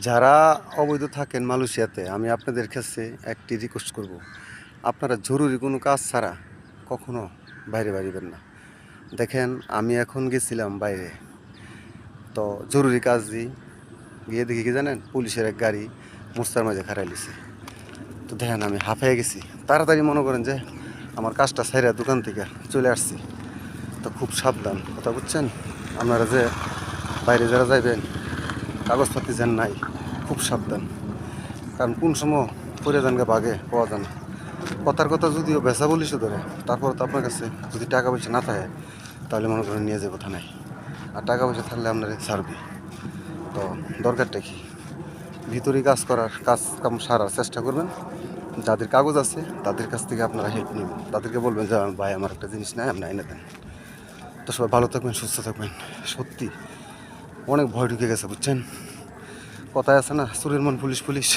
যারা অবৈধ থাকেন মালয়েশিয়াতে, আমি আপনাদের কাছে একটি রিকোয়েস্ট করব, আপনারা জরুরি কোনো কাজ ছাড়া কখনো বাইরে বেরিবেন না। দেখেন, আমি এখন গেছিলাম বাইরে, তো জরুরি কাজ গিয়ে দেখি কি জানেন, পুলিশের এক গাড়ি মুস্তার মাঝে খারাই লিছে। তো দেখেন আমি হাঁফাই গেছি, তাড়াতাড়ি মনে করেন যে আমার কাজটা ছাইরা দোকান থেকে চলে আসছি। তো খুব সাবধান, কথা বুঝছেন? আপনারা যে বাইরে যারা যাইবেন, কাগজপাতি যেন নাই, খুব সাবধান। কারণ কোন সময় পরে যানকে বাগে পাওয়া যায় না। কথার কথা যদিও বেচা বলিসও ধরে, তারপর তো আপনার কাছে যদি টাকা পয়সা না থাকে, তাহলে মনে করেন নিয়ে যাবো থানায়। আর টাকা পয়সা থাকলে আপনার ছাড়বে। তো দরকারটা কি, ভিতরে কাজ কাম সারার চেষ্টা করবেন। যাদের কাগজ আছে তাদের কাছ থেকে আপনারা হেল্প নেবেন, তাদেরকে বলবেন যে ভাই আমার একটা জিনিস নেয়, আপনি এনে দেন। তো সবাই ভালো থাকবেন, সুস্থ থাকবেন। সত্যি অনেক ভয় ঢুকে গেছে, বুঝছেন? কথায় আছে না, চোরের মন পুলিশ পুলিশ।